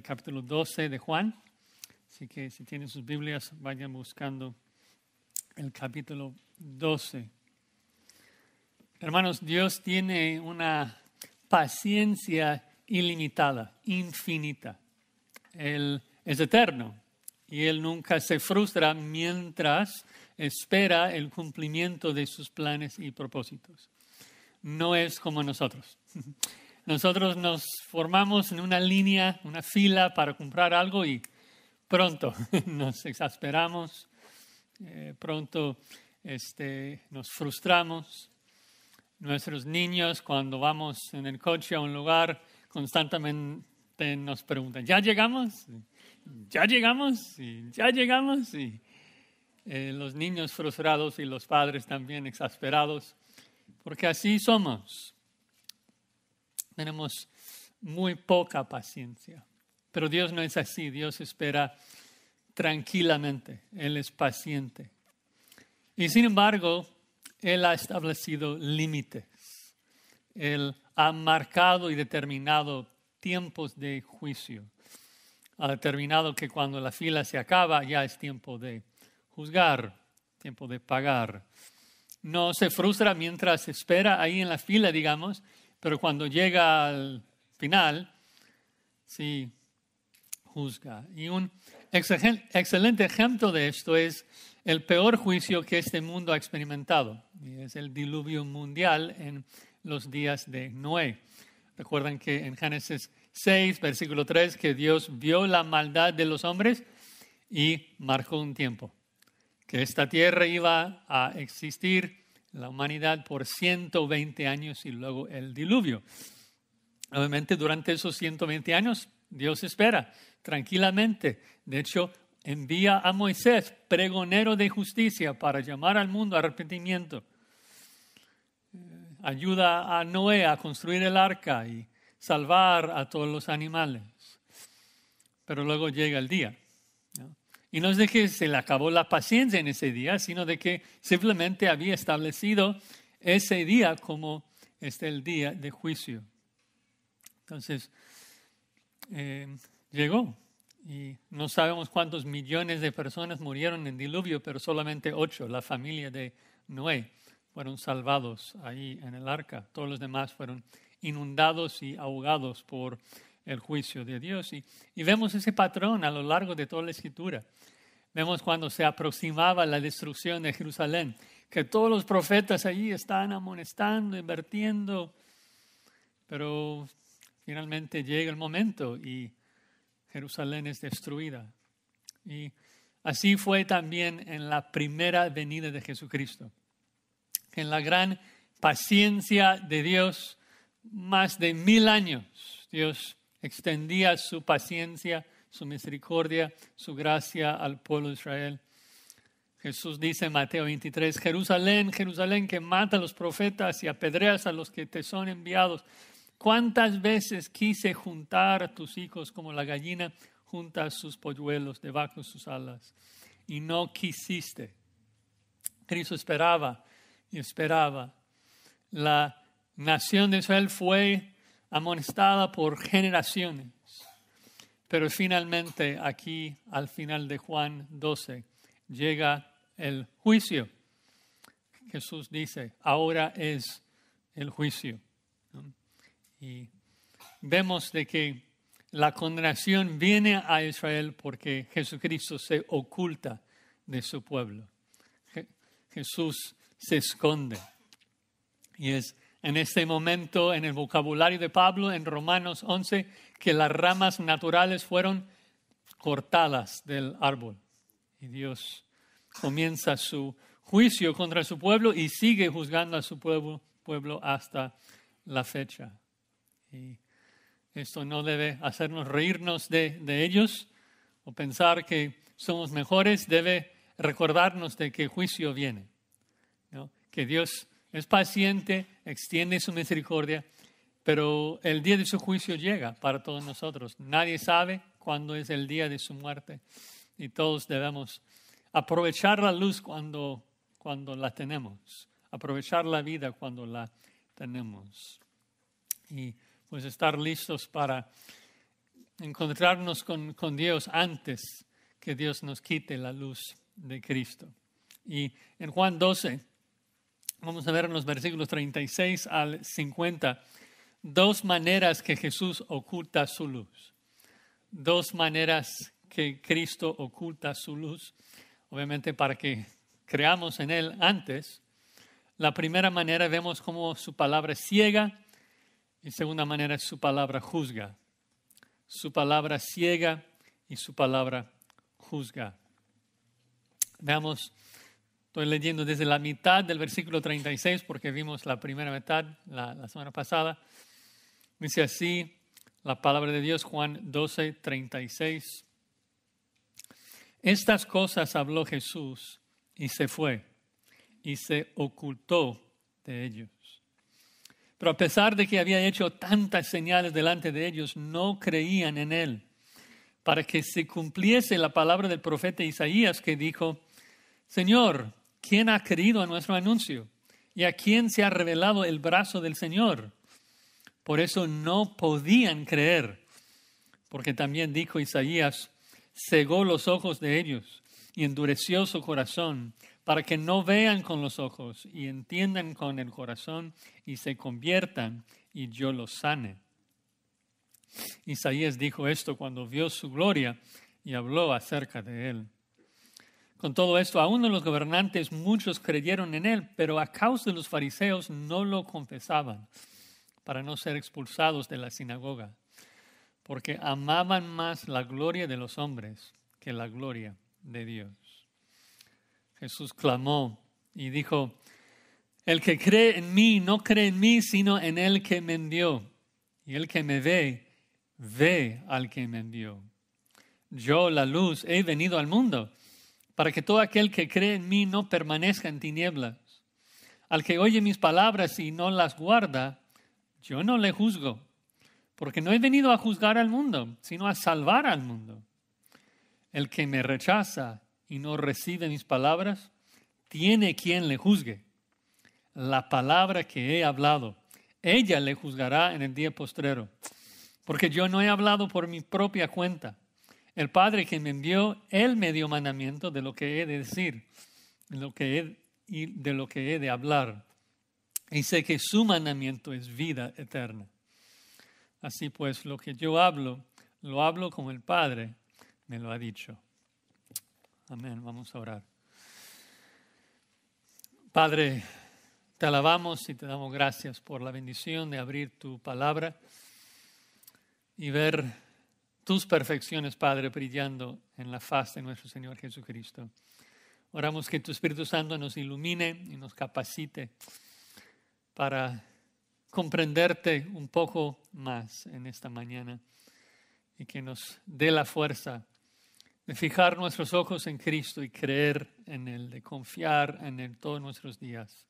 capítulo 12 de Juan. Así que si tienen sus Biblias, vayan buscando el capítulo 12. Hermanos, Dios tiene una paciencia ilimitada, infinita. Él es eterno y Él nunca se frustra mientras espera el cumplimiento de sus planes y propósitos. No es como nosotros. Nosotros nos formamos en una línea, una fila para comprar algo y pronto nos exasperamos, pronto nos frustramos. Nuestros niños, cuando vamos en el coche a un lugar, constantemente nos preguntan, ¿ya llegamos? ¿Ya llegamos? ¿Y ya llegamos? Y los niños frustrados y los padres también exasperados, porque así somos. Tenemos muy poca paciencia. Pero Dios no es así. Dios espera tranquilamente. Él es paciente. Y sin embargo, Él ha establecido límites. Él ha marcado y determinado tiempos de juicio. Ha determinado que cuando la fila se acaba, ya es tiempo de juzgar, tiempo de pagar. No se frustra mientras espera ahí en la fila, digamos, pero cuando llega al final, sí juzga. Y un excelente ejemplo de esto es el peor juicio que este mundo ha experimentado. Y es el diluvio mundial en los días de Noé. Recuerdan que en Génesis 6, versículo 3, que Dios vio la maldad de los hombres y marcó un tiempo. Que esta tierra iba a existir, la humanidad, por 120 años y luego el diluvio. Obviamente, durante esos 120 años, Dios espera tranquilamente. De hecho, envía a Moisés, pregonero de justicia, para llamar al mundo a arrepentimiento. Ayuda a Noé a construir el arca y salvar a todos los animales. Pero luego llega el día, ¿no? Y no es de que se le acabó la paciencia en ese día, sino de que simplemente había establecido ese día como el día de juicio. Entonces, llegó. Y no sabemos cuántos millones de personas murieron en el diluvio, pero solamente 8, la familia de Noé, fueron salvados ahí en el arca. Todos los demás fueron inundados y ahogados por el juicio de Dios. Y vemos ese patrón a lo largo de toda la Escritura. Vemos cuando se aproximaba la destrucción de Jerusalén, que todos los profetas allí están amonestando, advirtiendo, pero finalmente llega el momento y Jerusalén es destruida. Y así fue también en la primera venida de Jesucristo. En la gran paciencia de Dios, más de 1000 años, Dios extendía su paciencia, su misericordia, su gracia al pueblo de Israel. Jesús dice en Mateo 23, Jerusalén, Jerusalén, que mata a los profetas y apedreas a los que te son enviados. ¿Cuántas veces quise juntar a tus hijos como la gallina junta a sus polluelos debajo de sus alas? Y no quisiste. Cristo esperaba y esperaba. La nación de Israel fue amonestada por generaciones. Pero finalmente aquí, al final de Juan 12, llega el juicio. Jesús dice, ahora es el juicio. Y vemos de que la condenación viene a Israel porque Jesucristo se oculta de su pueblo. Jesús se esconde. Y es en este momento, en el vocabulario de Pablo, en Romanos 11, que las ramas naturales fueron cortadas del árbol. Y Dios comienza su juicio contra su pueblo y sigue juzgando a su pueblo hasta la fecha. Y esto no debe hacernos reírnos de ellos o pensar que somos mejores. Debe recordarnos de que juicio viene, ¿no? Que Dios es paciente, extiende su misericordia, pero el día de su juicio llega para todos nosotros. Nadie sabe cuándo es el día de su muerte y todos debemos aprovechar la luz cuando la tenemos, aprovechar la vida cuando la tenemos. Y pues estar listos para encontrarnos con Dios antes que Dios nos quite la luz de Cristo. Y en Juan 12, vamos a ver en los versículos 36 al 50, dos maneras que Jesús oculta su luz. Dos maneras que Cristo oculta su luz, obviamente para que creamos en Él antes. La primera manera vemos cómo su palabra es ciega y segunda manera es su palabra juzga. Su palabra ciega y su palabra juzga. Veamos, estoy leyendo desde la mitad del versículo 36 porque vimos la primera mitad la semana pasada. Dice así la palabra de Dios, Juan 12, 36. Estas cosas habló Jesús y se fue y se ocultó de ellos. Pero a pesar de que había hecho tantas señales delante de ellos, no creían en él, para que se cumpliese la palabra del profeta Isaías que dijo: Señor, ¿quién ha creído a nuestro anuncio? ¿Y a quién se ha revelado el brazo del Señor? Por eso no podían creer, porque también dijo Isaías: cegó los ojos de ellos y endureció su corazón, para que no vean con los ojos y entiendan con el corazón y se conviertan y yo los sane. Isaías dijo esto cuando vio su gloria y habló acerca de él. Con todo esto, aún de los gobernantes muchos creyeron en él, pero a causa de los fariseos no lo confesaban para no ser expulsados de la sinagoga, porque amaban más la gloria de los hombres que la gloria de Dios. Jesús clamó y dijo: el que cree en mí no cree en mí, sino en el que me envió. Y el que me ve, ve al que me envió. Yo, la luz, he venido al mundo, para que todo aquel que cree en mí no permanezca en tinieblas. Al que oye mis palabras y no las guarda, yo no le juzgo, porque no he venido a juzgar al mundo, sino a salvar al mundo. El que me rechaza y no recibe mis palabras, tiene quien le juzgue. La palabra que he hablado, ella le juzgará en el día postrero, porque yo no he hablado por mi propia cuenta. El Padre que me envió, Él me dio mandamiento de lo que he de decir, de lo que he de hablar. Y sé que su mandamiento es vida eterna. Así pues, lo que yo hablo, lo hablo como el Padre me lo ha dicho. Amén. Vamos a orar. Padre, te alabamos y te damos gracias por la bendición de abrir tu palabra y ver tus perfecciones, Padre, brillando en la faz de nuestro Señor Jesucristo. Oramos que tu Espíritu Santo nos ilumine y nos capacite para comprenderte un poco más en esta mañana y que nos dé la fuerza de fijar nuestros ojos en Cristo y creer en Él, de confiar en Él todos nuestros días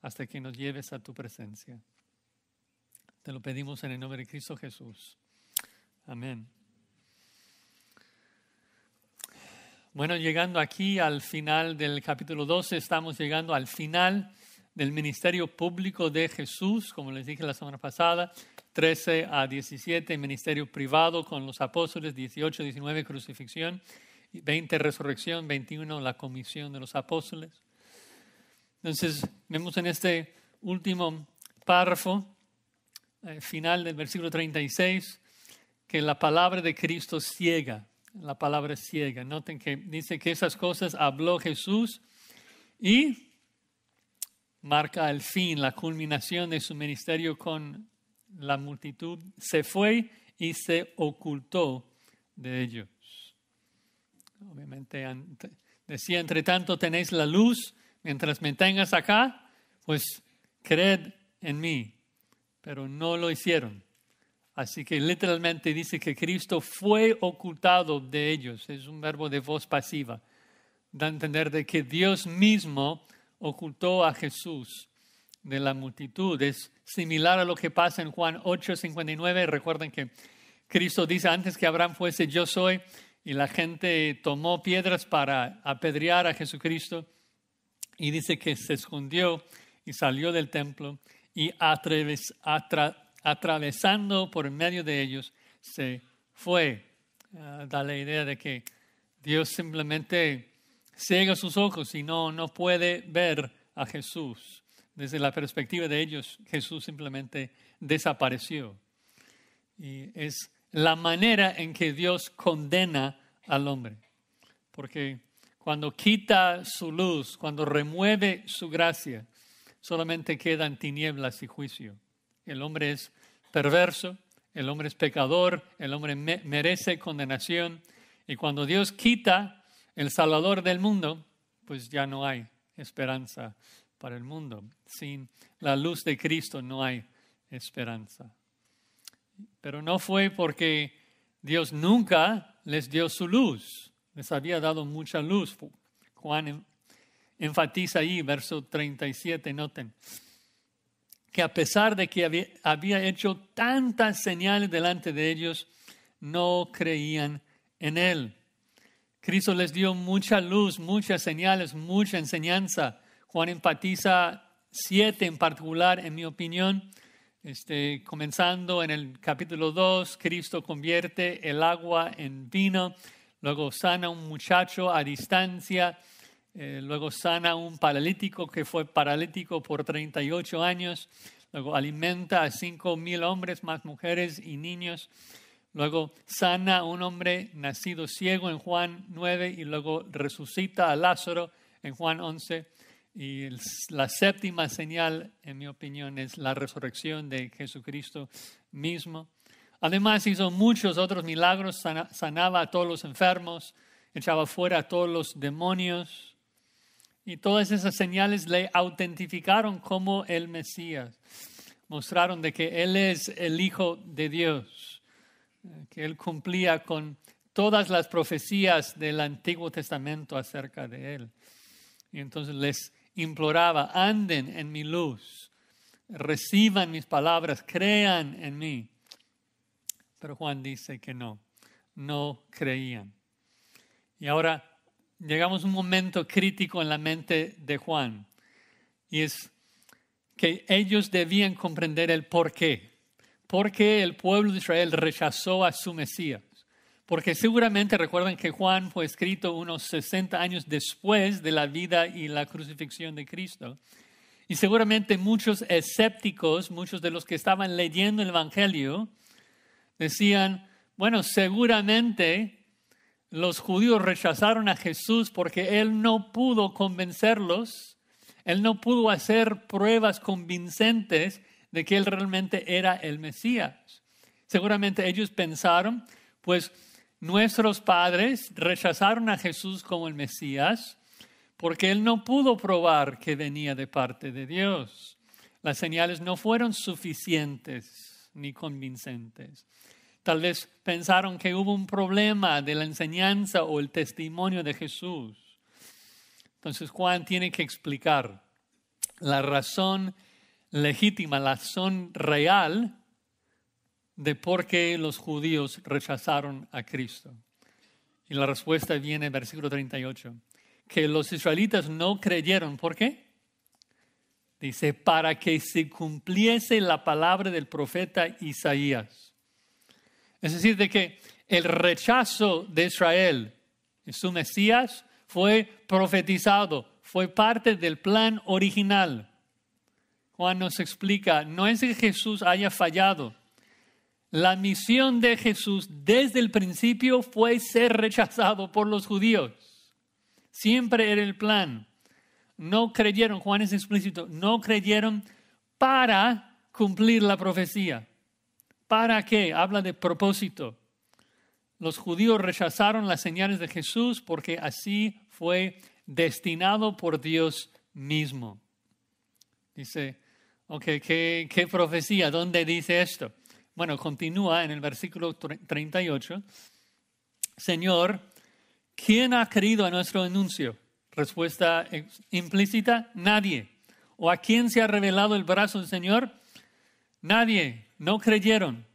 hasta que nos lleves a tu presencia. Te lo pedimos en el nombre de Cristo Jesús. Amén. Bueno, llegando aquí al final del capítulo 12, estamos llegando al final del ministerio público de Jesús, como les dije la semana pasada, 13 a 17, ministerio privado con los apóstoles, 18, 19, crucifixión, 20, resurrección, 21, la comisión de los apóstoles. Entonces, vemos en este último párrafo, final del versículo 36, que la palabra de Cristo ciega, la palabra ciega. Noten que dice que esas cosas habló Jesús y marca el fin, la culminación de su ministerio con la multitud. Se fue y se ocultó de ellos. Obviamente decía: entre tanto tenéis la luz, mientras me tengas acá, pues creed en mí. Pero no lo hicieron. Así que literalmente dice que Cristo fue ocultado de ellos. Es un verbo de voz pasiva. Da a entender de que Dios mismo ocultó a Jesús de la multitud. Es similar a lo que pasa en Juan 8:59. Recuerden que Cristo dice: antes que Abraham fuese, yo soy. Y la gente tomó piedras para apedrear a Jesucristo. Y dice que se escondió y salió del templo y atravesando por en medio de ellos, se fue. Da la idea de que Dios simplemente ciega sus ojos y no puede ver a Jesús. Desde la perspectiva de ellos, Jesús simplemente desapareció. Y es la manera en que Dios condena al hombre. Porque cuando quita su luz, cuando remueve su gracia, solamente quedan tinieblas y juicio. El hombre es perverso, el hombre es pecador, el hombre merece condenación. Y cuando Dios quita el Salvador del mundo, pues ya no hay esperanza para el mundo. Sin la luz de Cristo no hay esperanza. Pero no fue porque Dios nunca les dio su luz. Les había dado mucha luz. Juan enfatiza ahí, verso 37, noten, que a pesar de que había hecho tantas señales delante de ellos, no creían en Él. Cristo les dio mucha luz, muchas señales, mucha enseñanza. Juan enfatiza 7 en particular, en mi opinión. Comenzando en el capítulo 2, Cristo convierte el agua en vino, luego sana a un muchacho a distancia, luego sana a un paralítico que fue paralítico por 38 años, luego alimenta a 5,000 hombres, más mujeres y niños, luego sana a un hombre nacido ciego en Juan 9 y luego resucita a Lázaro en Juan 11. Y la séptima señal, en mi opinión, es la resurrección de Jesucristo mismo. Además, hizo muchos otros milagros, sanaba a todos los enfermos, echaba fuera a todos los demonios. Y todas esas señales le autentificaron como el Mesías. Mostraron de que Él es el Hijo de Dios, que Él cumplía con todas las profecías del Antiguo Testamento acerca de Él. Y entonces les imploraba, anden en mi luz, reciban mis palabras, crean en mí. Pero Juan dice que no creían. Y ahora llegamos a un momento crítico en la mente de Juan. Y es que ellos debían comprender el por qué. ¿Por qué el pueblo de Israel rechazó a su Mesías? Porque seguramente recuerdan que Juan fue escrito unos 60 años después de la vida y la crucifixión de Cristo. Y seguramente muchos escépticos, muchos de los que estaban leyendo el Evangelio, decían, bueno, seguramente los judíos rechazaron a Jesús porque Él no pudo convencerlos, Él no pudo hacer pruebas convincentes de que Él realmente era el Mesías. Seguramente ellos pensaron, pues, nuestros padres rechazaron a Jesús como el Mesías porque Él no pudo probar que venía de parte de Dios. Las señales no fueron suficientes ni convincentes. Tal vez pensaron que hubo un problema de la enseñanza o el testimonio de Jesús. Entonces Juan tiene que explicar la razón legítima, la razón real de por qué los judíos rechazaron a Cristo. Y la respuesta viene en versículo 38. Que los israelitas no creyeron. ¿Por qué? Dice, para que se cumpliese la palabra del profeta Isaías. Es decir, de que el rechazo de Israel de su Mesías fue profetizado, fue parte del plan original. Juan nos explica, no es que Jesús haya fallado. La misión de Jesús desde el principio fue ser rechazado por los judíos. Siempre era el plan. No creyeron, Juan es explícito, no creyeron para cumplir la profecía. ¿Para qué? Habla de propósito. Los judíos rechazaron las señales de Jesús porque así fue destinado por Dios mismo. Dice, ¿qué profecía? ¿Dónde dice esto? Bueno, continúa en el versículo 38. Señor, ¿quién ha creído a nuestro anuncio? Respuesta implícita, nadie. ¿O a quién se ha revelado el brazo del Señor? Nadie. No creyeron.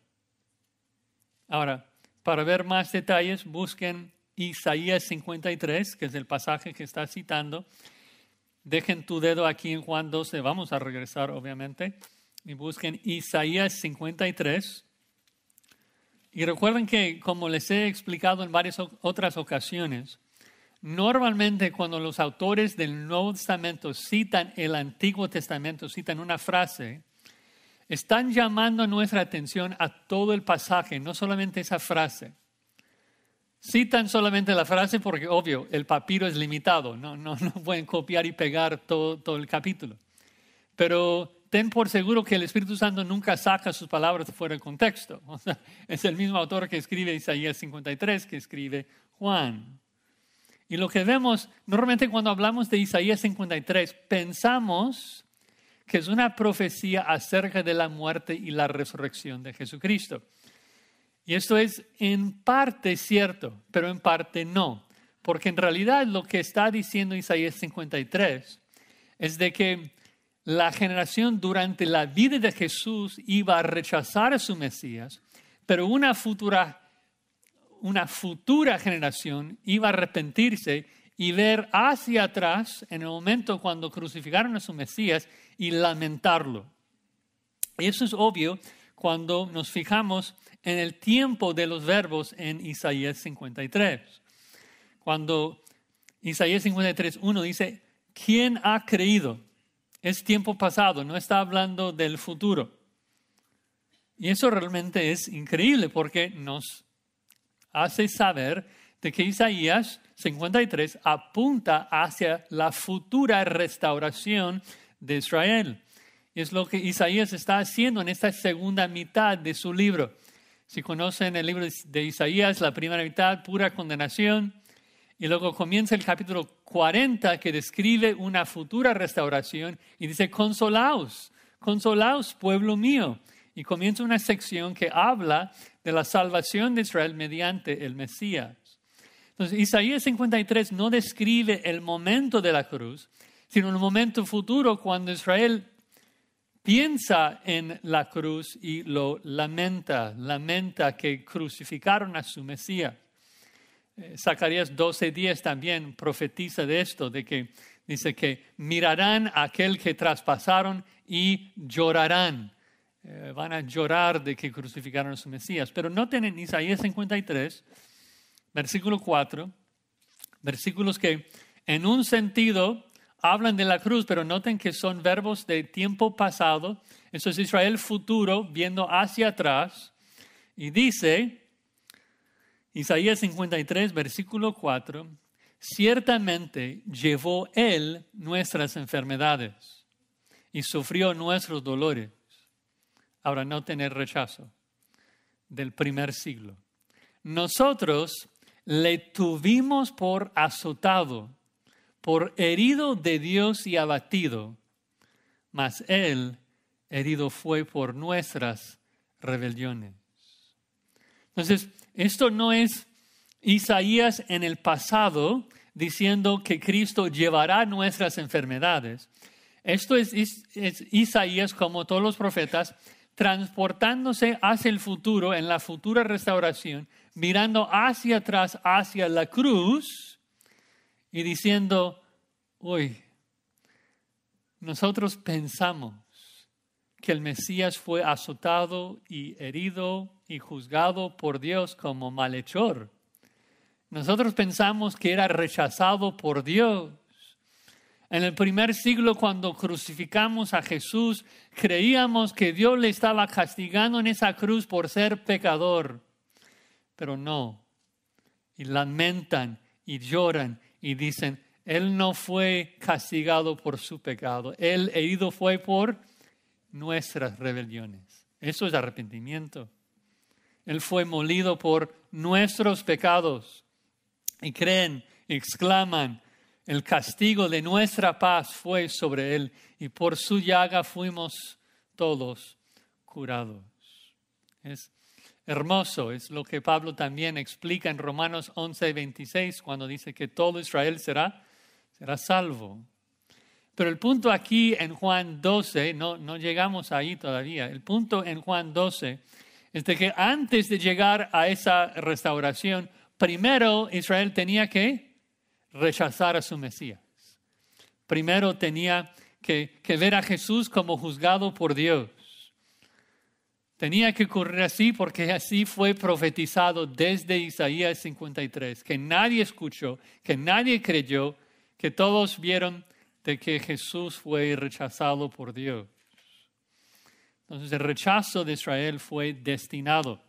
Ahora, para ver más detalles, busquen Isaías 53, que es el pasaje que está citando. Dejen tu dedo aquí en Juan 12. Vamos a regresar, obviamente. Y busquen Isaías 53. Y recuerden que, como les he explicado en varias otras ocasiones, normalmente cuando los autores del Nuevo Testamento citan el Antiguo Testamento, citan una frase, están llamando nuestra atención a todo el pasaje, no solamente esa frase. Citan solamente la frase porque, obvio, el papiro es limitado, no pueden copiar y pegar todo el capítulo. Pero ten por seguro que el Espíritu Santo nunca saca sus palabras fuera del contexto. O sea, es el mismo autor que escribe Isaías 53 que escribe Juan. Y lo que vemos, normalmente cuando hablamos de Isaías 53, pensamos que es una profecía acerca de la muerte y la resurrección de Jesucristo. Y esto es en parte cierto, pero en parte no. Porque en realidad lo que está diciendo Isaías 53 es de que la generación durante la vida de Jesús iba a rechazar a su Mesías, pero una futura generación iba a arrepentirse y ver hacia atrás en el momento cuando crucificaron a su Mesías y lamentarlo. Y eso es obvio cuando nos fijamos en el tiempo de los verbos en Isaías 53. Cuando Isaías 53:1 dice, ¿quién ha creído? Es tiempo pasado, no está hablando del futuro. Y eso realmente es increíble porque nos hace saber de que Isaías 53 apunta hacia la futura restauración de Israel. Y es lo que Isaías está haciendo en esta segunda mitad de su libro. Si conocen el libro de Isaías, la primera mitad, pura condenación. Y luego comienza el capítulo 40 que describe una futura restauración y dice, consolaos, consolaos, pueblo mío. Y comienza una sección que habla de la salvación de Israel mediante el Mesías. Entonces, Isaías 53 no describe el momento de la cruz, sino el momento futuro cuando Israel piensa en la cruz y lo lamenta que crucificaron a su Mesías. Zacarías 12:10 también profetiza de esto, de que dice que mirarán a aquel que traspasaron y llorarán. Van a llorar de que crucificaron a su Mesías. Pero noten en Isaías 53, versículo 4, versículos que en un sentido hablan de la cruz, pero noten que son verbos de tiempo pasado. Eso es Israel futuro, viendo hacia atrás. Y dice, Isaías 53, versículo 4, ciertamente llevó Él nuestras enfermedades y sufrió nuestros dolores. Ahora, no tener rechazo del primer siglo. Nosotros le tuvimos por azotado, por herido de Dios y abatido, mas Él herido fue por nuestras rebeliones. Entonces, esto no es Isaías en el pasado diciendo que Cristo llevará nuestras enfermedades. Esto es Isaías, como todos los profetas, transportándose hacia el futuro, en la futura restauración, mirando hacia atrás, hacia la cruz y diciendo, uy, nosotros pensamos que el Mesías fue azotado y herido y juzgado por Dios como malhechor. Nosotros pensamos que era rechazado por Dios. En el primer siglo, cuando crucificamos a Jesús, creíamos que Dios le estaba castigando en esa cruz por ser pecador. Pero no. Y lamentan y lloran y dicen, Él no fue castigado por su pecado. Él herido fue por nuestras rebeliones. Eso es arrepentimiento. Él fue molido por nuestros pecados. Y creen, exclaman, el castigo de nuestra paz fue sobre Él y por su llaga fuimos todos curados. Es hermoso, es lo que Pablo también explica en Romanos 11:26 cuando dice que todo Israel será salvo. Pero el punto aquí en Juan 12, no llegamos ahí todavía. El punto en Juan 12 es de que antes de llegar a esa restauración, primero Israel tenía que rechazar a su Mesías. Primero tenía que ver a Jesús como juzgado por Dios. Tenía que ocurrir así porque así fue profetizado desde Isaías 53, que nadie escuchó, que nadie creyó, que todos vieron de que Jesús fue rechazado por Dios. Entonces el rechazo de Israel fue destinado.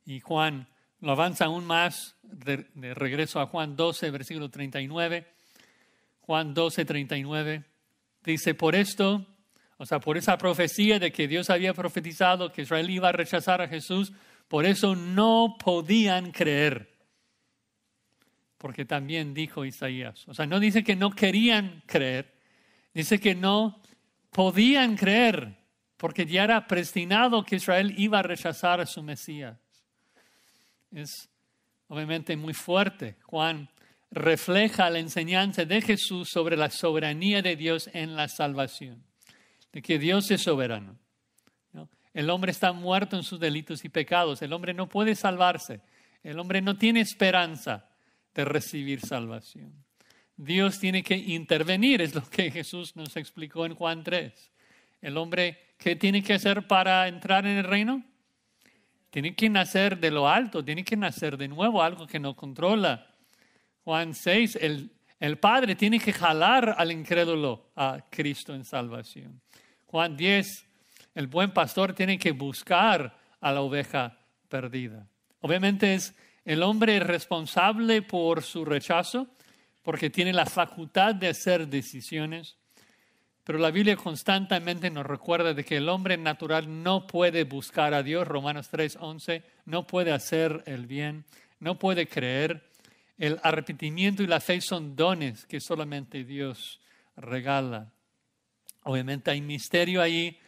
Y Juan lo avanza aún más, de regreso a Juan 12, versículo 39. Juan 12, 39, dice, por esto, o sea, por esa profecía de que Dios había profetizado que Israel iba a rechazar a Jesús, por eso no podían creer. Porque también dijo Isaías. O sea, no dice que no querían creer, dice que no podían creer, porque ya era predestinado que Israel iba a rechazar a su Mesías. Es obviamente muy fuerte. Juan refleja la enseñanza de Jesús sobre la soberanía de Dios en la salvación. De que Dios es soberano, ¿no? El hombre está muerto en sus delitos y pecados. El hombre no puede salvarse. El hombre no tiene esperanza de recibir salvación. Dios tiene que intervenir, es lo que Jesús nos explicó en Juan 3. El hombre, ¿qué tiene que hacer para entrar en el reino? Tiene que nacer de lo alto, tiene que nacer de nuevo, algo que no controla. Juan 6, el Padre tiene que jalar al incrédulo a Cristo en salvación. Juan 10, el buen pastor tiene que buscar a la oveja perdida. Obviamente es el hombre responsable por su rechazo, porque tiene la facultad de hacer decisiones. Pero la Biblia constantemente nos recuerda de que el hombre natural no puede buscar a Dios. Romanos 3, 11, no puede hacer el bien, no puede creer. El arrepentimiento y la fe son dones que solamente Dios regala. Obviamente hay misterio ahí,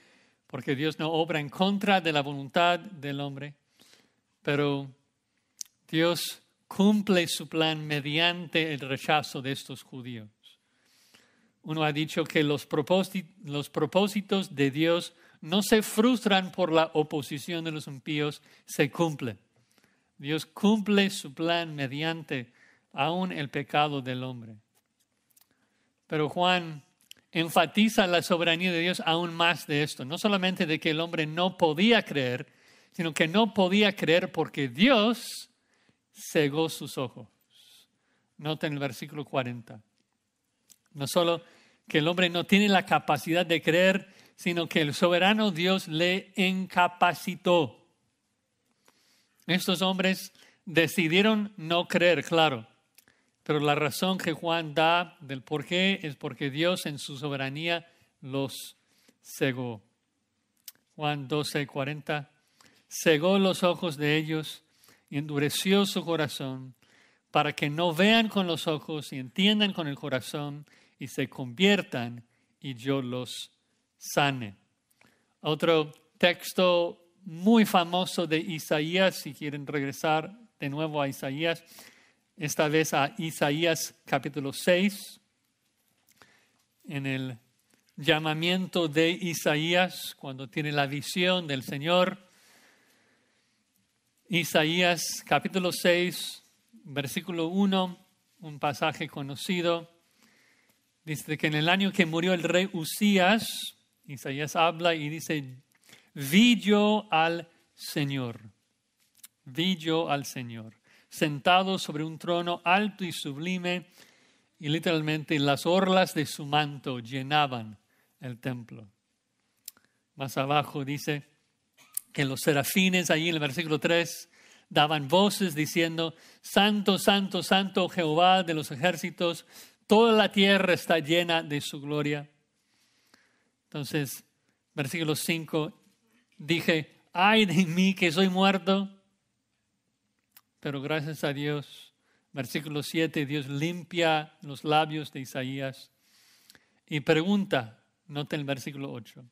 porque Dios no obra en contra de la voluntad del hombre, pero Dios cumple su plan mediante el rechazo de estos judíos. Uno ha dicho que los propósitos de Dios no se frustran por la oposición de los impíos, se cumplen. Dios cumple su plan mediante aún el pecado del hombre. Pero Juan enfatiza la soberanía de Dios aún más de esto. No solamente de que el hombre no podía creer, sino que no podía creer porque Dios cegó sus ojos. Noten el versículo 40. No solo que el hombre no tiene la capacidad de creer, sino que el soberano Dios le incapacitó. Estos hombres decidieron no creer, claro. Pero la razón que Juan da del por qué es porque Dios en su soberanía los cegó. Juan 12, 40. Cegó los ojos de ellos y endureció su corazón para que no vean con los ojos y entiendan con el corazón y se conviertan y yo los sane. Otro texto muy famoso de Isaías, si quieren regresar de nuevo a Isaías, esta vez a Isaías capítulo 6, en el llamamiento de Isaías, cuando tiene la visión del Señor. Isaías capítulo 6, versículo 1, un pasaje conocido. Dice que en el año que murió el rey Usías, Isaías habla y dice, vi yo al Señor, sentado sobre un trono alto y sublime, y literalmente las orlas de su manto llenaban el templo. Más abajo dice que los serafines, allí en el versículo 3, daban voces diciendo, Santo, Santo, Santo Jehová de los ejércitos, toda la tierra está llena de su gloria. Entonces, versículo 5, dije, ay de mí que soy muerto. Pero gracias a Dios, versículo 7, Dios limpia los labios de Isaías y pregunta, noten el versículo 8.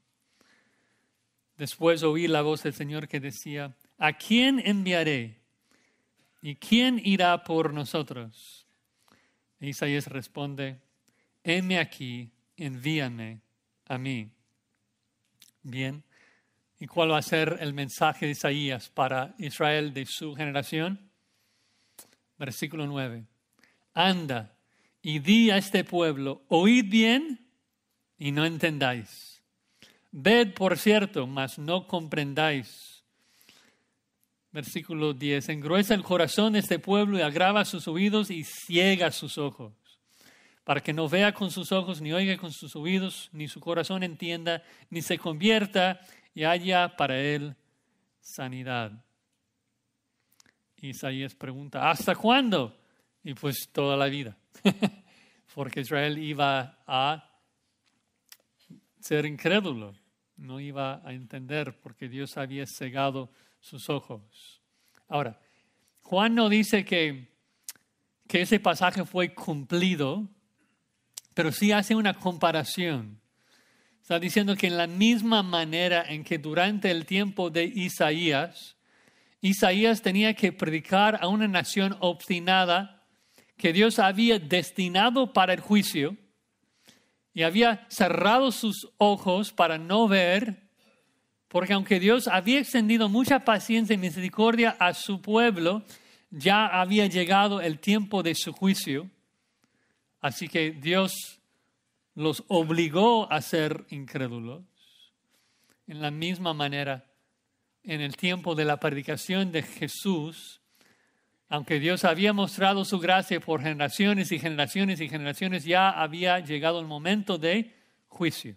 Después oí la voz del Señor que decía, ¿a quién enviaré? ¿Y quién irá por nosotros? E Isaías responde, heme aquí, envíame a mí. Bien, ¿y cuál va a ser el mensaje de Isaías para Israel de su generación? Versículo 9. Anda y di a este pueblo, oíd bien y no entendáis. Ved, por cierto, mas no comprendáis. Versículo 10. Engruesa el corazón de este pueblo y agrava sus oídos y ciega sus ojos, para que no vea con sus ojos, ni oiga con sus oídos, ni su corazón entienda, ni se convierta y haya para él sanidad. Isaías pregunta, ¿hasta cuándo? Y pues toda la vida, porque Israel iba a ser incrédulo, no iba a entender porque Dios había cegado sus ojos. Ahora, Juan no dice que ese pasaje fue cumplido, pero sí hace una comparación. Está diciendo que en la misma manera en que durante el tiempo de Isaías tenía que predicar a una nación obstinada que Dios había destinado para el juicio y había cerrado sus ojos para no ver, porque aunque Dios había extendido mucha paciencia y misericordia a su pueblo, ya había llegado el tiempo de su juicio. Así que Dios los obligó a ser incrédulos. En la misma manera, en el tiempo de la predicación de Jesús, aunque Dios había mostrado su gracia por generaciones y generaciones y generaciones, ya había llegado el momento de juicio.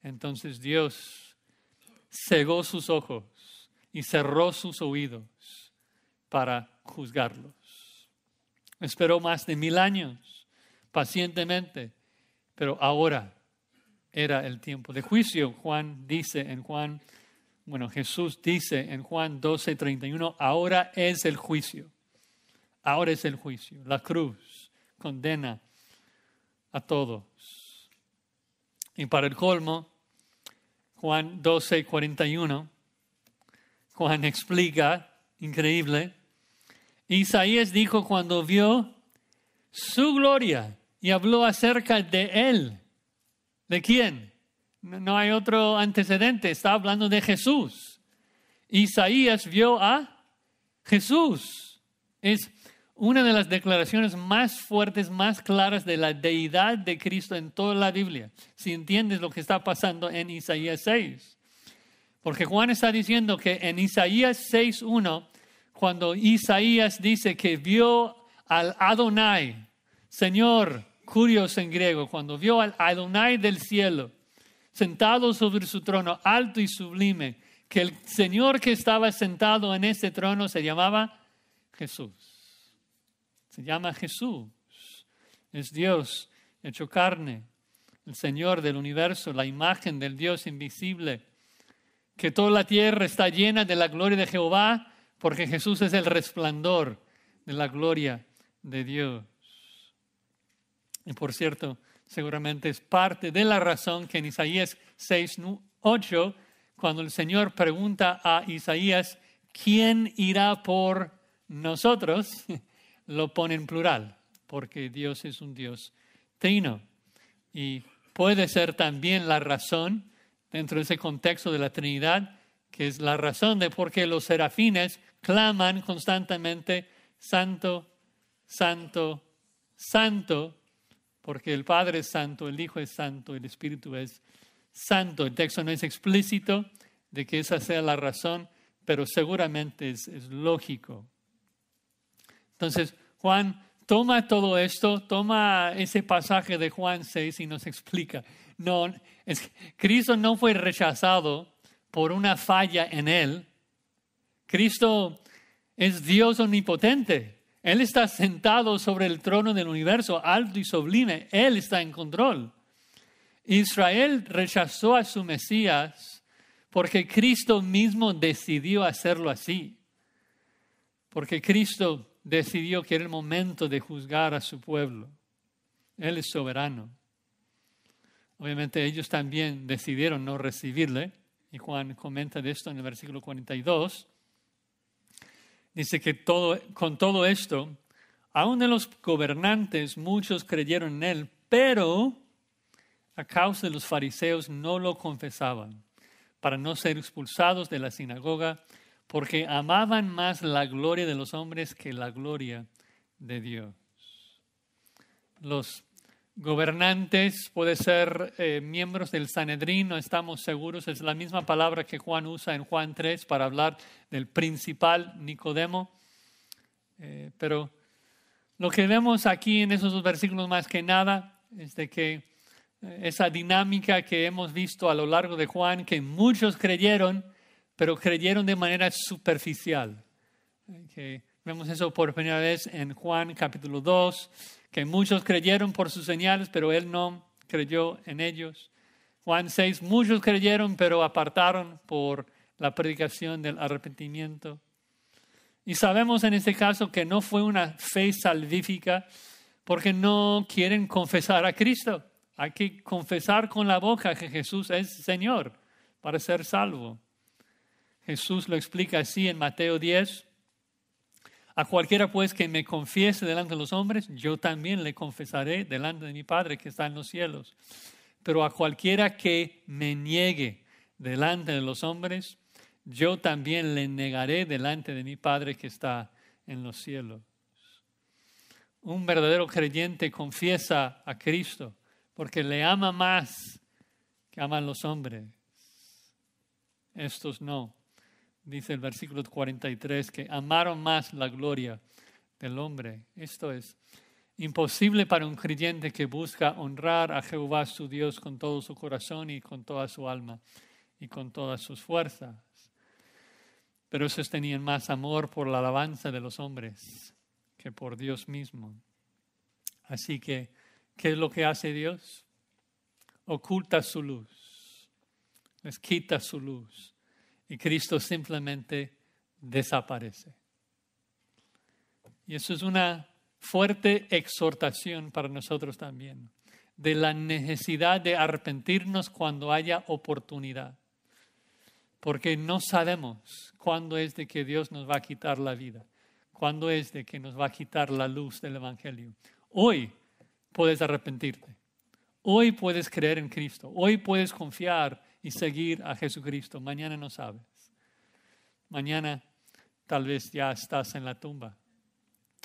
Entonces Dios cegó sus ojos y cerró sus oídos para juzgarlos. Esperó más de 1000 años pacientemente, pero ahora era el tiempo de juicio. Jesús dice en Juan 12:31, ahora es el juicio. Ahora es el juicio. La cruz condena a todos. Y para el colmo, Juan 12:41, Juan explica, increíble, Isaías dijo cuando vio su gloria y habló acerca de él. ¿De quién? No hay otro antecedente, está hablando de Jesús. Isaías vio a Jesús. Es una de las declaraciones más fuertes, más claras de la deidad de Cristo en toda la Biblia, si entiendes lo que está pasando en Isaías 6. Porque Juan está diciendo que en Isaías 6:1, cuando Isaías dice que vio al Adonai, Señor, Kurios en griego, cuando vio al Adonai del cielo, sentado sobre su trono, alto y sublime, que el Señor que estaba sentado en ese trono se llamaba Jesús. Se llama Jesús. Es Dios hecho carne, el Señor del universo, la imagen del Dios invisible, que toda la tierra está llena de la gloria de Jehová, porque Jesús es el resplandor de la gloria de Dios. Y por cierto, seguramente es parte de la razón que en Isaías 6:8, cuando el Señor pregunta a Isaías, ¿quién irá por nosotros?, lo pone en plural, porque Dios es un Dios trino. Y puede ser también la razón, dentro de ese contexto de la Trinidad, que es la razón de por qué los serafines claman constantemente, Santo, Santo, Santo, porque el Padre es santo, el Hijo es santo, el Espíritu es santo. El texto no es explícito de que esa sea la razón, pero seguramente es lógico. Entonces, Juan toma todo esto, toma ese pasaje de Juan 6 y nos explica. Cristo no fue rechazado por una falla en él. Cristo es Dios omnipotente. Él está sentado sobre el trono del universo, alto y sublime. Él está en control. Israel rechazó a su Mesías porque Cristo mismo decidió hacerlo así. Porque Cristo decidió que era el momento de juzgar a su pueblo. Él es soberano. Obviamente ellos también decidieron no recibirle. Y Juan comenta de esto en el versículo 42. Dice que con todo esto, aun de los gobernantes, muchos creyeron en él, pero a causa de los fariseos no lo confesaban, para no ser expulsados de la sinagoga, porque amaban más la gloria de los hombres que la gloria de Dios. Los gobernantes, puede ser miembros del Sanedrín, no estamos seguros. Es la misma palabra que Juan usa en Juan 3 para hablar del principal Nicodemo. Pero lo que vemos aquí en esos dos versículos más que nada es de que esa dinámica que hemos visto a lo largo de Juan, que muchos creyeron, pero creyeron de manera superficial. Que vemos eso por primera vez en Juan capítulo 2, que muchos creyeron por sus señales, pero él no creyó en ellos. Juan 6, muchos creyeron, pero apartaron por la predicación del arrepentimiento. Y sabemos en este caso que no fue una fe salvífica porque no quieren confesar a Cristo. Hay que confesar con la boca que Jesús es Señor para ser salvo. Jesús lo explica así en Mateo 10. A cualquiera pues que me confiese delante de los hombres, yo también le confesaré delante de mi Padre que está en los cielos. Pero a cualquiera que me niegue delante de los hombres, yo también le negaré delante de mi Padre que está en los cielos. Un verdadero creyente confiesa a Cristo porque le ama más que aman los hombres. Estos no. Dice el versículo 43 que amaron más la gloria del hombre. Esto es imposible para un creyente que busca honrar a Jehová su Dios con todo su corazón y con toda su alma y con todas sus fuerzas. Pero esos tenían más amor por la alabanza de los hombres que por Dios mismo. Así que, ¿qué es lo que hace Dios? Oculta su luz, les quita su luz. Y Cristo simplemente desaparece. Y eso es una fuerte exhortación para nosotros también, de la necesidad de arrepentirnos cuando haya oportunidad. Porque no sabemos cuándo es de que Dios nos va a quitar la vida, cuándo es de que nos va a quitar la luz del Evangelio. Hoy puedes arrepentirte, hoy puedes creer en Cristo, hoy puedes confiar y seguir a Jesucristo. Mañana no sabes. Mañana tal vez ya estás en la tumba.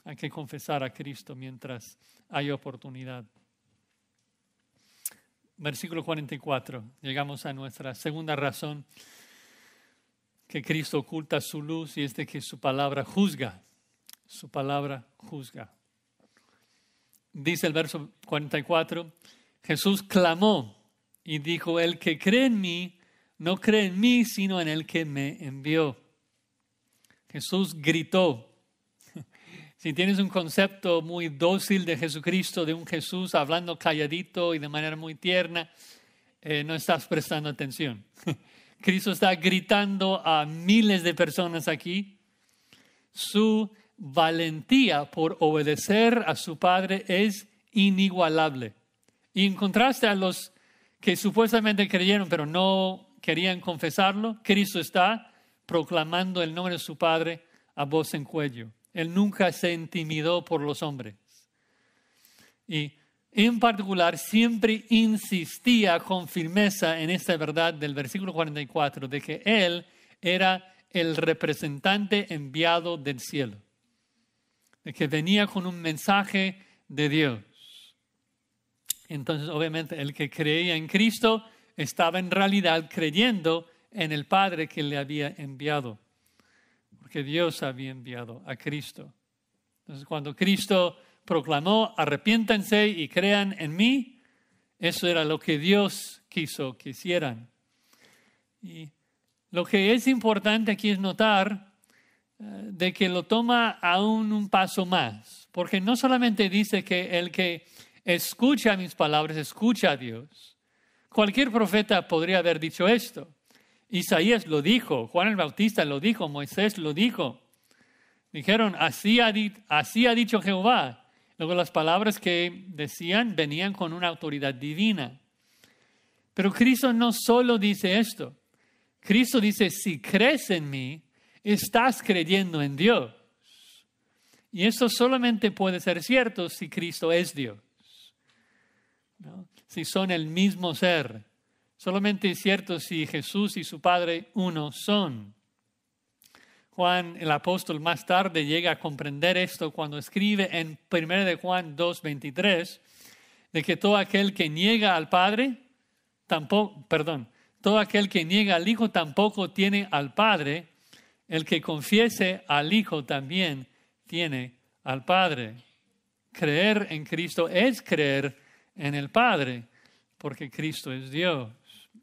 Hay que confesar a Cristo mientras hay oportunidad. Versículo 44. Llegamos a nuestra segunda razón que Cristo oculta su luz y es de que su palabra juzga. Su palabra juzga. Dice el verso 44, Jesús clamó y dijo, el que cree en mí, no cree en mí, sino en el que me envió. Jesús gritó. Si tienes un concepto muy dócil de Jesucristo, de un Jesús hablando calladito y de manera muy tierna, no estás prestando atención. Cristo está gritando a miles de personas aquí. Su valentía por obedecer a su Padre es inigualable. Y en contraste a los que supuestamente creyeron, pero no querían confesarlo, Cristo está proclamando el nombre de su Padre a voz en cuello. Él nunca se intimidó por los hombres. Y en particular siempre insistía con firmeza en esta verdad del versículo 44, de que Él era el representante enviado del cielo, de que venía con un mensaje de Dios. Entonces, obviamente, el que creía en Cristo estaba en realidad creyendo en el Padre que le había enviado, porque Dios había enviado a Cristo. Entonces, cuando Cristo proclamó, arrepiéntanse y crean en mí, eso era lo que Dios quiso que hicieran. Y lo que es importante aquí es notar de que lo toma aún un paso más, porque no solamente dice que el que escucha mis palabras, escucha a Dios. Cualquier profeta podría haber dicho esto. Isaías lo dijo, Juan el Bautista lo dijo, Moisés lo dijo. Dijeron, así ha dicho Jehová. Luego las palabras que decían venían con una autoridad divina. Pero Cristo no solo dice esto. Cristo dice, si crees en mí, estás creyendo en Dios. Y eso solamente puede ser cierto si Cristo es Dios, ¿no? Si son el mismo ser. Solamente es cierto si Jesús y su Padre uno son. Juan, el apóstol, más tarde llega a comprender esto cuando escribe en 1 de Juan 2:23. de que todo aquel que niega al Padre, todo aquel que niega al Hijo tampoco tiene al Padre. El que confiese al Hijo también tiene al Padre. Creer en Cristo es creer en el Padre, porque Cristo es Dios.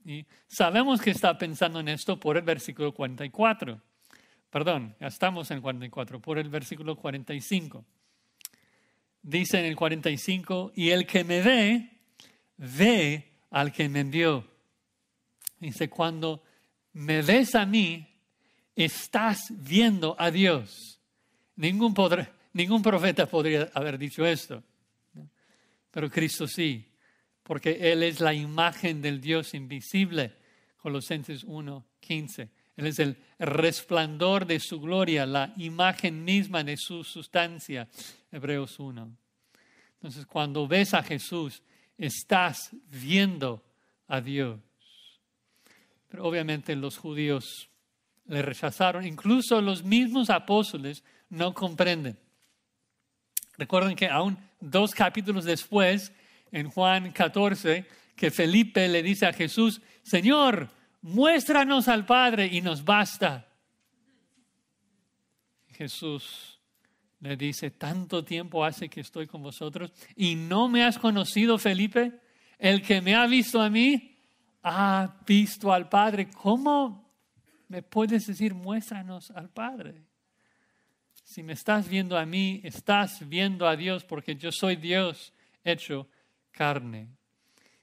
Y sabemos que está pensando en esto por el versículo 44. Ya estamos en 44, por el versículo 45. Dice en el 45, y el que me ve, ve al que me envió. Dice, cuando me ves a mí, estás viendo a Dios. Ningún profeta podría haber dicho esto, ¿no? Pero Cristo sí, porque Él es la imagen del Dios invisible. Colosenses 1:15. Él es el resplandor de su gloria, la imagen misma de su sustancia. Hebreos 1. Entonces, cuando ves a Jesús, estás viendo a Dios. Pero obviamente los judíos le rechazaron. Incluso los mismos apóstoles no comprenden. Recuerden que aún 2 capítulos después, en Juan 14, que Felipe le dice a Jesús, Señor, muéstranos al Padre y nos basta. Jesús le dice, ¿tanto tiempo hace que estoy con vosotros y no me has conocido, Felipe? El que me ha visto a mí, ha visto al Padre. ¿Cómo me puedes decir, muéstranos al Padre? Si me estás viendo a mí, estás viendo a Dios, porque yo soy Dios hecho carne.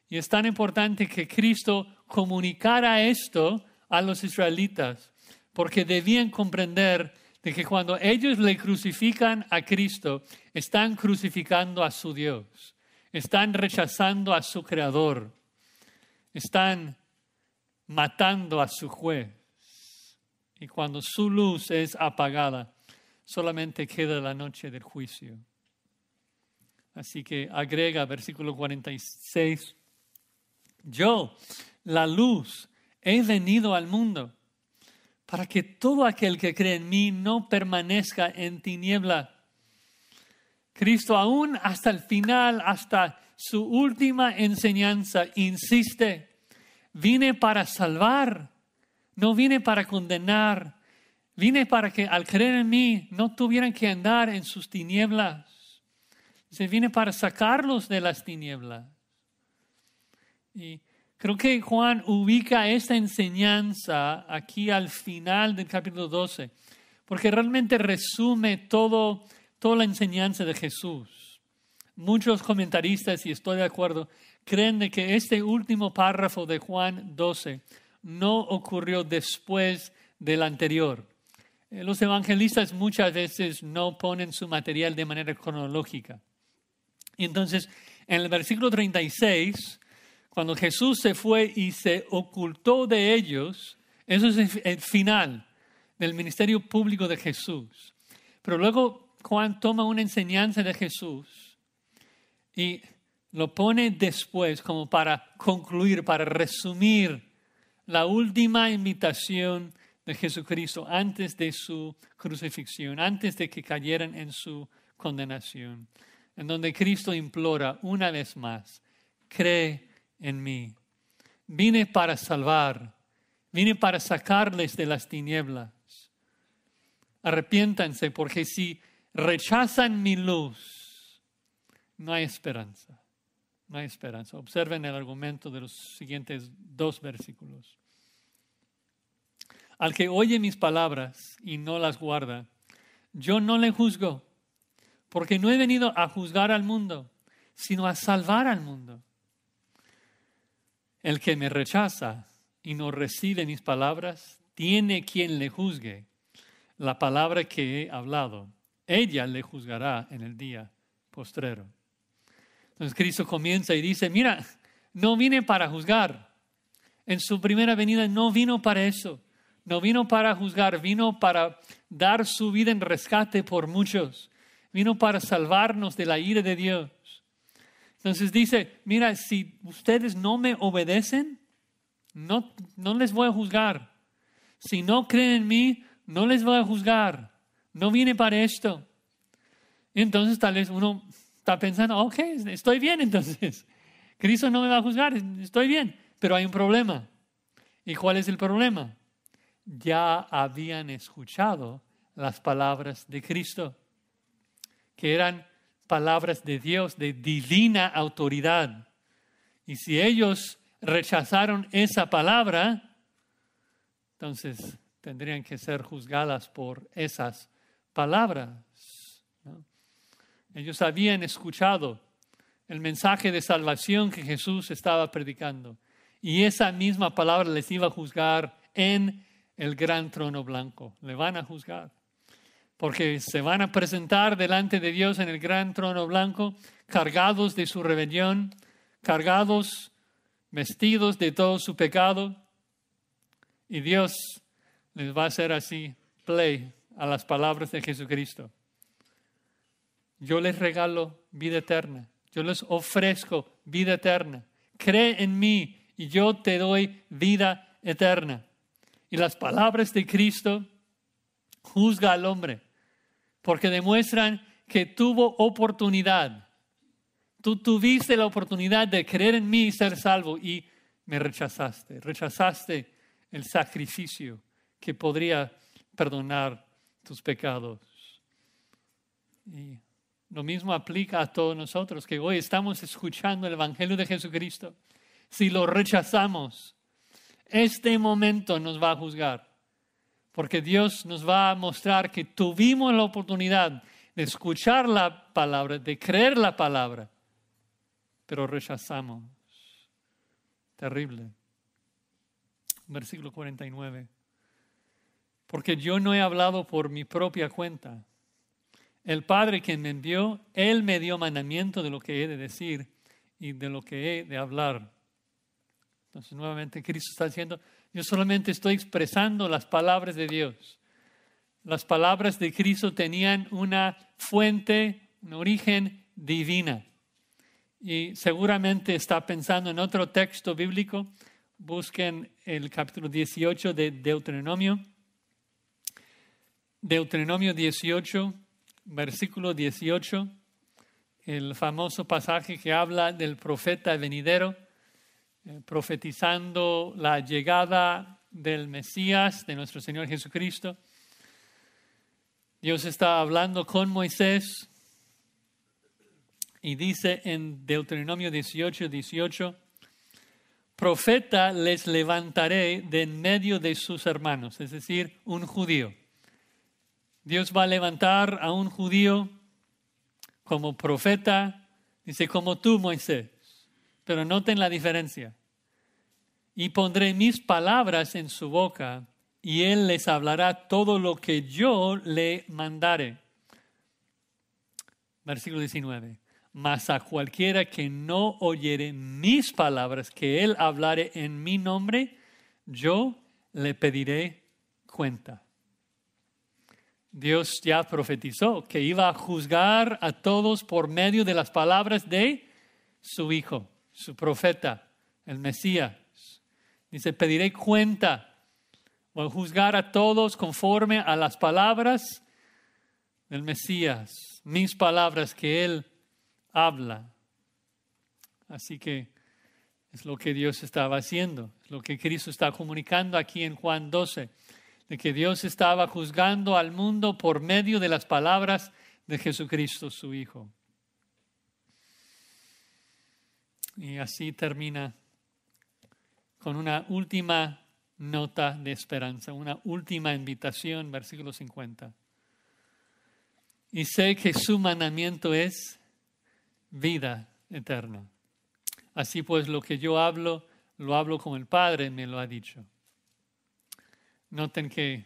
Y es tan importante que Cristo comunicara esto a los israelitas, porque debían comprender de que cuando ellos le crucifican a Cristo, están crucificando a su Dios, están rechazando a su Creador, están matando a su juez. Y cuando su luz es apagada, solamente queda la noche del juicio. Así que agrega versículo 46. Yo, la luz, he venido al mundo para que todo aquel que cree en mí no permanezca en tiniebla. Cristo aún hasta el final, hasta su última enseñanza, insiste, vine para salvar, no vine para condenar, vine para que al creer en mí no tuvieran que andar en sus tinieblas. Se viene para sacarlos de las tinieblas. Y creo que Juan ubica esta enseñanza aquí al final del capítulo 12, porque realmente resume toda la enseñanza de Jesús. Muchos comentaristas, y estoy de acuerdo, creen de que este último párrafo de Juan 12 no ocurrió después del anterior. Los evangelistas muchas veces no ponen su material de manera cronológica. Y entonces, en el versículo 36, cuando Jesús se fue y se ocultó de ellos, eso es el final del ministerio público de Jesús. Pero luego Juan toma una enseñanza de Jesús y lo pone después como para concluir, para resumir la última invitación de Jesucristo antes de su crucifixión, antes de que cayeran en su condenación, en donde Cristo implora una vez más, cree en mí. Vine para salvar, vine para sacarles de las tinieblas. Arrepiéntanse, porque si rechazan mi luz, no hay esperanza. No hay esperanza. Observen el argumento de los siguientes 2 versículos. Al que oye mis palabras y no las guarda, yo no le juzgo, porque no he venido a juzgar al mundo, sino a salvar al mundo. El que me rechaza y no recibe mis palabras, tiene quien le juzgue. La palabra que he hablado, ella le juzgará en el día postrero. Entonces Cristo comienza y dice, mira, no vine para juzgar. En su primera venida no vino para eso. No vino para juzgar, vino para dar su vida en rescate por muchos. Vino para salvarnos de la ira de Dios. Entonces dice, mira, si ustedes no me obedecen, no les voy a juzgar. Si no creen en mí, no les voy a juzgar. No vine para esto. Entonces tal vez uno está pensando, ok, estoy bien entonces. Cristo no me va a juzgar, estoy bien. Pero hay un problema. ¿Y cuál es el problema? Ya habían escuchado las palabras de Cristo, que eran palabras de Dios, de divina autoridad. Y si ellos rechazaron esa palabra, entonces tendrían que ser juzgadas por esas palabras, ¿no? Ellos habían escuchado el mensaje de salvación que Jesús estaba predicando. Y esa misma palabra les iba a juzgar en el gran trono blanco. Le van a juzgar. Porque se van a presentar delante de Dios en el gran trono blanco, cargados de su rebelión, cargados, vestidos de todo su pecado. Y Dios les va a hacer así, play a las palabras de Jesucristo. Yo les regalo vida eterna. Yo les ofrezco vida eterna. Cree en mí y yo te doy vida eterna. Y las palabras de Cristo juzga al hombre porque demuestran que tuvo oportunidad. Tú tuviste la oportunidad de creer en mí y ser salvo y me rechazaste. Rechazaste el sacrificio que podría perdonar tus pecados. Y lo mismo aplica a todos nosotros que hoy estamos escuchando el Evangelio de Jesucristo. Si lo rechazamos, este momento nos va a juzgar. Porque Dios nos va a mostrar que tuvimos la oportunidad de escuchar la palabra, de creer la palabra, pero rechazamos. Terrible. Versículo 49. Porque yo no he hablado por mi propia cuenta. El Padre quien me envió, Él me dio mandamiento de lo que he de decir y de lo que he de hablar. Entonces nuevamente Cristo está diciendo, yo solamente estoy expresando las palabras de Dios. Las palabras de Cristo tenían una fuente, un origen divina. Y seguramente está pensando en otro texto bíblico. Busquen el capítulo 18 de Deuteronomio. Deuteronomio 18, versículo 18. El famoso pasaje que habla del profeta venidero, profetizando la llegada del Mesías, de nuestro Señor Jesucristo. Dios está hablando con Moisés y dice en Deuteronomio 18, 18, profeta les levantaré de en medio de sus hermanos, es decir, un judío. Dios va a levantar a un judío como profeta, dice, como tú, Moisés. Pero noten la diferencia. Y pondré mis palabras en su boca y él les hablará todo lo que yo le mandare. Versículo 19. Mas a cualquiera que no oyere mis palabras, que él hablare en mi nombre, yo le pediré cuenta. Dios ya profetizó que iba a juzgar a todos por medio de las palabras de su Hijo, su profeta, el Mesías. Dice, pediré cuenta. Voy a juzgar a todos conforme a las palabras del Mesías, mis palabras que Él habla. Así que es lo que Dios estaba haciendo, es lo que Cristo está comunicando aquí en Juan 12, de que Dios estaba juzgando al mundo por medio de las palabras de Jesucristo, su Hijo. Y así termina con una última nota de esperanza, una última invitación, versículo 50. Y sé que su mandamiento es vida eterna. Así pues, lo que yo hablo, lo hablo como el Padre me lo ha dicho. Noten que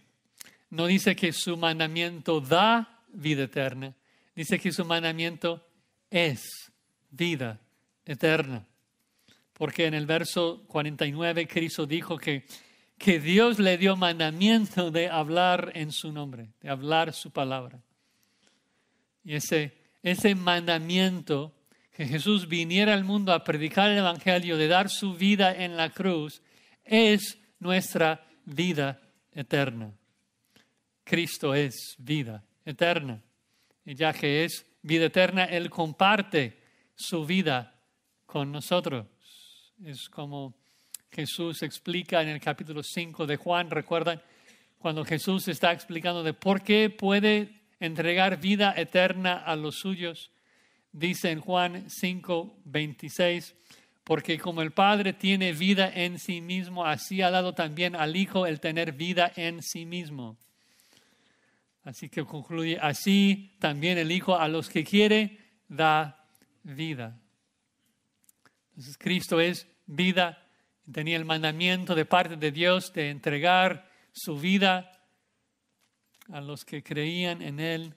no dice que su mandamiento da vida eterna, dice que su mandamiento es vida eterna. Porque en el verso 49 Cristo dijo que Dios le dio mandamiento de hablar en su nombre, de hablar su palabra. Y ese mandamiento, que Jesús viniera al mundo a predicar el Evangelio, de dar su vida en la cruz, es nuestra vida eterna. Cristo es vida eterna. Y ya que es vida eterna, Él comparte su vida con nosotros. Es como Jesús explica en el capítulo 5 de Juan. ¿Recuerdan? Cuando Jesús está explicando de por qué puede entregar vida eterna a los suyos, dice en Juan 5:26, porque como el Padre tiene vida en sí mismo, así ha dado también al Hijo el tener vida en sí mismo. Así que concluye, así también el Hijo a los que quiere da vida. Entonces Cristo es vida. Tenía el mandamiento de parte de Dios de entregar su vida a los que creían en Él.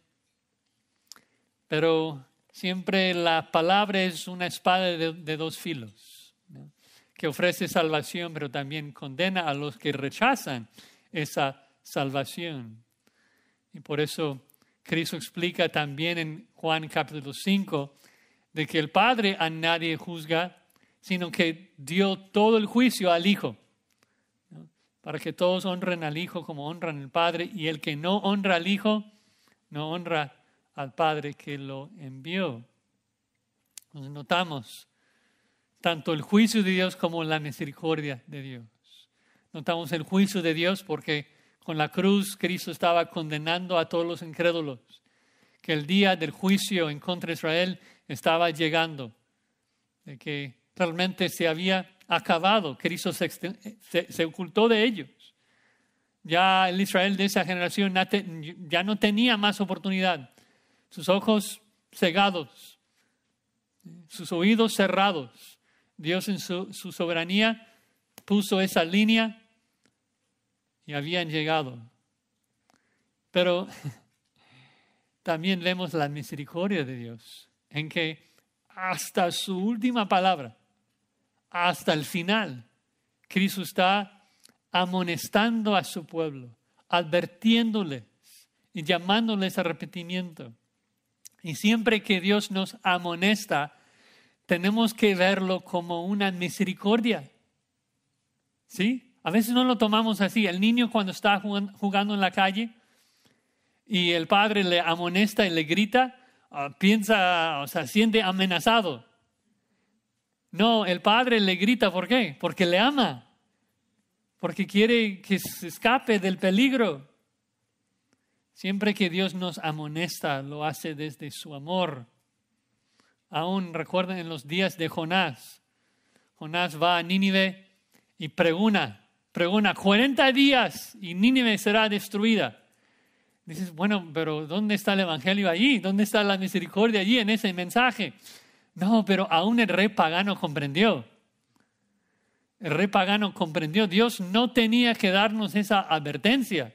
Pero siempre la palabra es una espada de dos filos, ¿no? Que ofrece salvación, pero también condena a los que rechazan esa salvación. Y por eso Cristo explica también en Juan capítulo 5 de que el Padre a nadie juzga, sino que dio todo el juicio al Hijo, ¿no? Para que todos honren al Hijo como honran al Padre, y el que no honra al Hijo, no honra al Padre que lo envió. Nos notamos tanto el juicio de Dios como la misericordia de Dios. Notamos el juicio de Dios porque con la cruz Cristo estaba condenando a todos los incrédulos, que el día del juicio en contra de Israel estaba llegando, de que realmente se había acabado. Cristo se ocultó de ellos. Ya el Israel de esa generación ya no tenía más oportunidad. Sus ojos cegados, sus oídos cerrados. Dios en su soberanía puso esa línea y habían llegado. Pero también vemos la misericordia de Dios en que hasta su última palabra, hasta el final, Cristo está amonestando a su pueblo, advirtiéndoles y llamándoles a arrepentimiento. Y siempre que Dios nos amonesta, tenemos que verlo como una misericordia. ¿Sí? A veces no lo tomamos así. El niño cuando está jugando en la calle y el padre le amonesta y le grita, siente amenazado. No, el padre le grita, ¿por qué? Porque le ama, porque quiere que se escape del peligro. Siempre que Dios nos amonesta, lo hace desde su amor. Aún recuerden en los días de Jonás. Jonás va a Nínive y pregona 40 días y Nínive será destruida. Dices, bueno, pero ¿dónde está el evangelio allí? ¿Dónde está la misericordia allí en ese mensaje? No, pero aún el rey pagano comprendió. El rey pagano comprendió. Dios no tenía que darnos esa advertencia.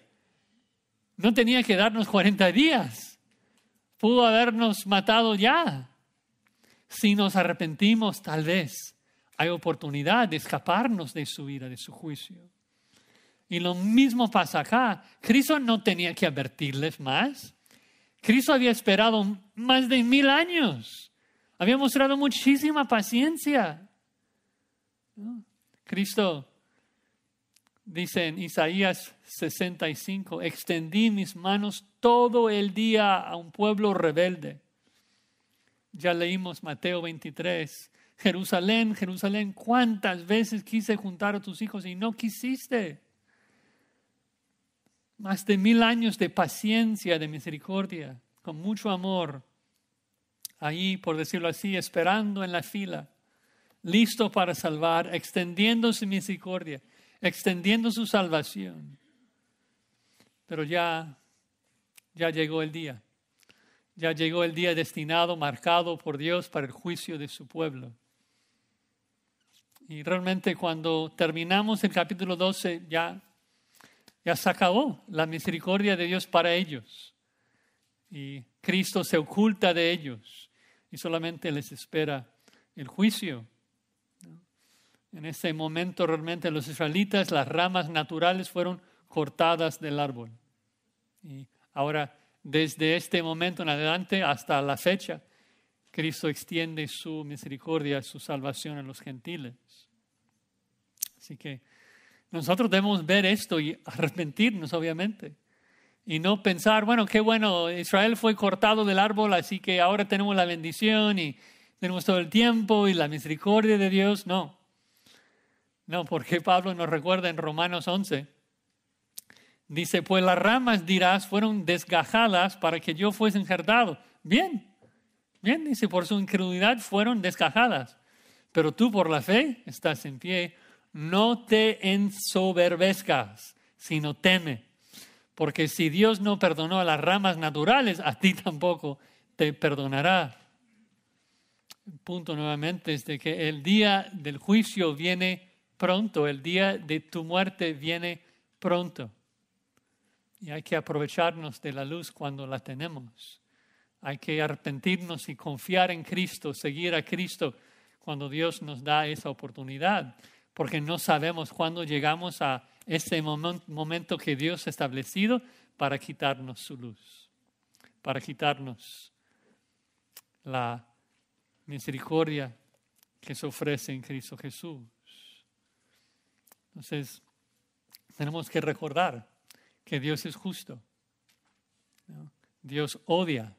No tenía que darnos 40 días. Pudo habernos matado ya. Si nos arrepentimos, tal vez hay oportunidad de escaparnos de su ira, de su juicio. Y lo mismo pasa acá. Cristo no tenía que advertirles más. Cristo había esperado más de 1000 años. Había mostrado muchísima paciencia. Cristo dice en Isaías 65, extendí mis manos todo el día a un pueblo rebelde. Ya leímos Mateo 23, Jerusalén, Jerusalén, ¿cuántas veces quise juntar a tus hijos y no quisiste? Más de 1000 años de paciencia, de misericordia, con mucho amor. Ahí, por decirlo así, esperando en la fila, listo para salvar, extendiendo su misericordia, extendiendo su salvación. Pero ya llegó el día. Ya llegó el día destinado, marcado por Dios para el juicio de su pueblo. Y realmente cuando terminamos el capítulo 12, ya se acabó la misericordia de Dios para ellos. Y Cristo se oculta de ellos y solamente les espera el juicio. En ese momento realmente los israelitas, las ramas naturales fueron cortadas del árbol. Y ahora, desde este momento en adelante hasta la fecha, Cristo extiende su misericordia, su salvación a los gentiles. Así que nosotros debemos ver esto y arrepentirnos, obviamente. Y no pensar, bueno, qué bueno, Israel fue cortado del árbol, así que ahora tenemos la bendición y tenemos todo el tiempo y la misericordia de Dios. No, no, porque Pablo nos recuerda en Romanos 11, dice, pues las ramas, dirás, fueron desgajadas para que yo fuese injertado. Bien, bien, dice, por su incredulidad fueron desgajadas. Pero tú por la fe estás en pie. No te ensoberbezcas, sino teme. Porque si Dios no perdonó a las ramas naturales, a ti tampoco te perdonará. El punto nuevamente es de que el día del juicio viene pronto, el día de tu muerte viene pronto. Y hay que aprovecharnos de la luz cuando la tenemos. Hay que arrepentirnos y confiar en Cristo, seguir a Cristo cuando Dios nos da esa oportunidad. Porque no sabemos cuándo llegamos a ese momento que Dios ha establecido para quitarnos su luz, para quitarnos la misericordia que se ofrece en Cristo Jesús. Entonces, tenemos que recordar que Dios es justo, ¿no? Dios odia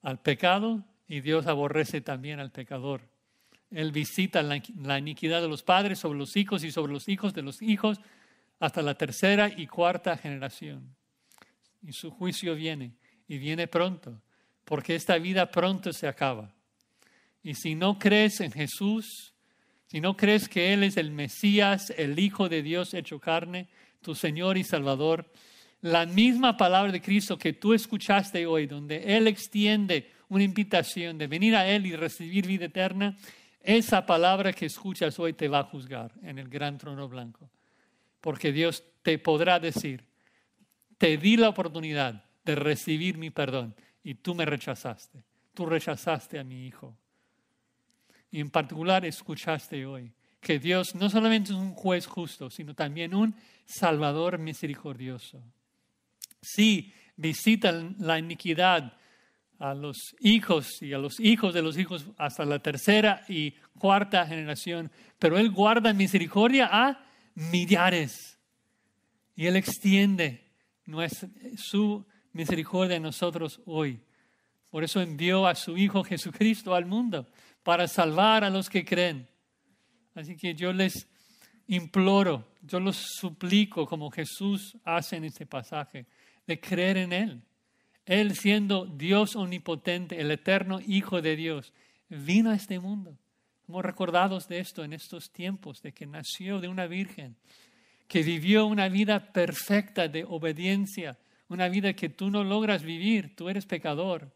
al pecado y Dios aborrece también al pecador. Él visita la iniquidad de los padres sobre los hijos y sobre los hijos de los hijos hasta la tercera y cuarta generación. Y su juicio viene, y viene pronto, porque esta vida pronto se acaba. Y si no crees en Jesús, si no crees que Él es el Mesías, el Hijo de Dios hecho carne, tu Señor y Salvador, la misma palabra de Cristo que tú escuchaste hoy, donde Él extiende una invitación de venir a Él y recibir vida eterna, esa palabra que escuchas hoy te va a juzgar en el gran trono blanco. Porque Dios te podrá decir, te di la oportunidad de recibir mi perdón y tú me rechazaste. Tú rechazaste a mi Hijo. Y en particular escuchaste hoy que Dios no solamente es un juez justo, sino también un Salvador misericordioso. Sí, visita la iniquidad a los hijos y a los hijos de los hijos hasta la tercera y cuarta generación, pero Él guarda misericordia a millares y Él extiende su misericordia a nosotros hoy. Por eso envió a su Hijo Jesucristo al mundo para salvar a los que creen. Así que yo les imploro, yo los suplico, como Jesús hace en este pasaje, de creer en Él. Él, siendo Dios omnipotente, el eterno Hijo de Dios, vino a este mundo. Somos recordados de esto en estos tiempos, de que nació de una virgen, que vivió una vida perfecta de obediencia, una vida que tú no logras vivir, tú eres pecador.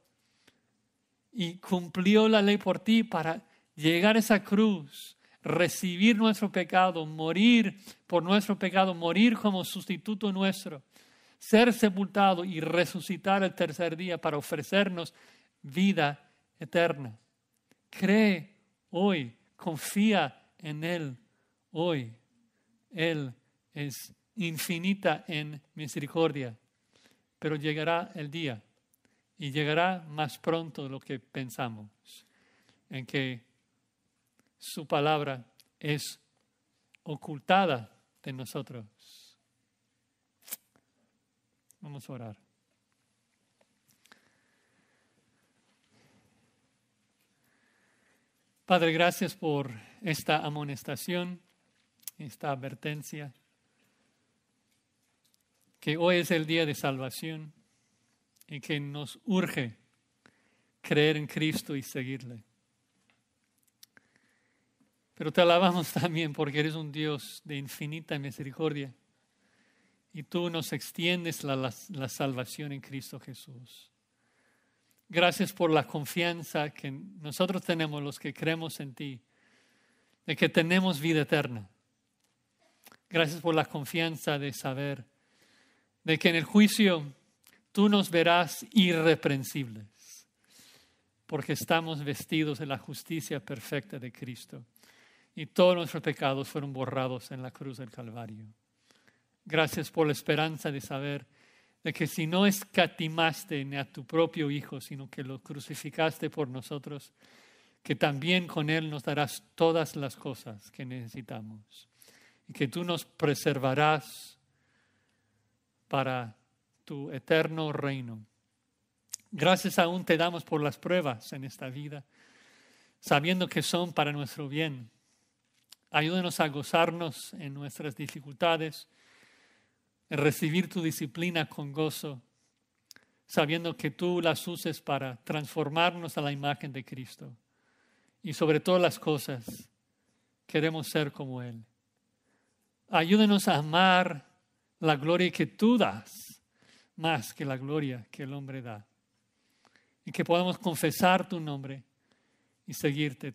Y cumplió la ley por ti para llegar a esa cruz, recibir nuestro pecado, morir por nuestro pecado, morir como sustituto nuestro, ser sepultado y resucitar el tercer día para ofrecernos vida eterna. Cree hoy, confía en Él hoy. Él es infinita en misericordia, pero llegará el día y llegará más pronto de lo que pensamos, en que su palabra es ocultada de nosotros. Vamos a orar. Padre, gracias por esta amonestación, esta advertencia, que hoy es el día de salvación y que nos urge creer en Cristo y seguirle. Pero te alabamos también porque eres un Dios de infinita misericordia y tú nos extiendes la salvación en Cristo Jesús. Gracias por la confianza que nosotros tenemos los que creemos en ti, de que tenemos vida eterna. Gracias por la confianza de saber de que en el juicio tú nos verás irreprensibles, porque estamos vestidos de la justicia perfecta de Cristo y todos nuestros pecados fueron borrados en la cruz del Calvario. Gracias por la esperanza de saber de que si no escatimaste ni a tu propio Hijo, sino que lo crucificaste por nosotros, que también con Él nos darás todas las cosas que necesitamos y que tú nos preservarás para tu eterno reino. Gracias aún te damos por las pruebas en esta vida, sabiendo que son para nuestro bien. Ayúdanos a gozarnos en nuestras dificultades, en recibir tu disciplina con gozo, sabiendo que tú las uses para transformarnos a la imagen de Cristo. Y sobre todas las cosas, queremos ser como Él. Ayúdanos a amar la gloria que tú das, más que la gloria que el hombre da. Y que podamos confesar tu nombre y seguirte